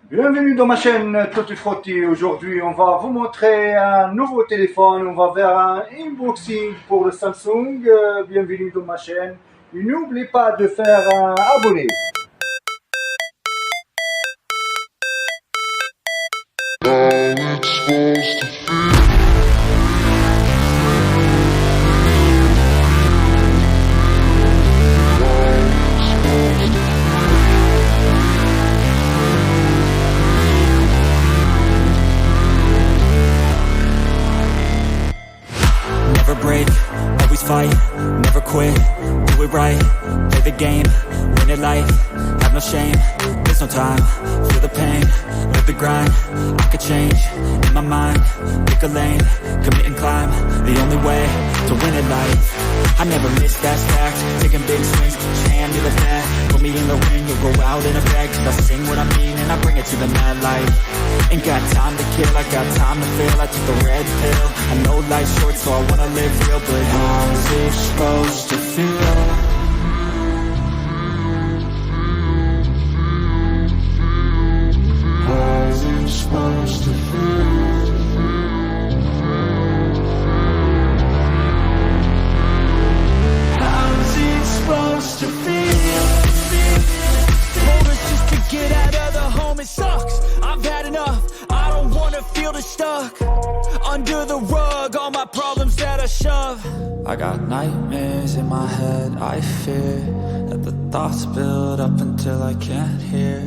Bienvenue dans ma chaîne Tutti Frutti. Aujourd'hui on va vous montrer un nouveau téléphone, on va faire un unboxing pour le Samsung. Bienvenue dans ma chaîne et n'oubliez pas de faire un abonné. Never break, always fight, never quit, do it right, play the game, win it life, have no shame, there's no time, feel the pain, live the grind, I could change, in my mind, pick a lane, commit and climb, the only way to win it life, I never miss, that's fact, taking big swings, each hand to the bat, put me in the ring, you'll go out in a bag, cause I sing what I mean and I bring it to the mad light, ain't got time to kill, I got time to feel, I took the red pill, I know life's short so I wanna live real, but how's it supposed to feel? How's it supposed to feel? How's it supposed to feel? Told us just to get out of the home, it sucks. I've had enough, I don't wanna feel the stuck under the rug, all my problems that I shove. I got nightmares in my head, I fear that the thoughts build up until I can't hear,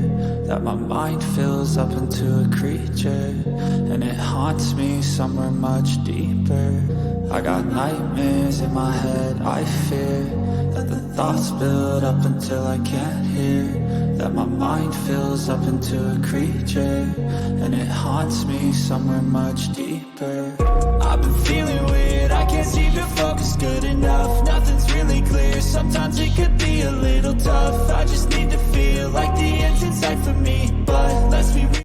that my mind fills up into a creature, and it haunts me somewhere much deeper. I got nightmares in my head, I fear that the thoughts build up until I can't hear, that my mind fills up into a creature, and it haunts me somewhere much deeper. I've been feeling weird, I can't seem to focus good enough, nothing's really clear, sometimes it could be a little tough, I just need to feel like the end's in sight for me, but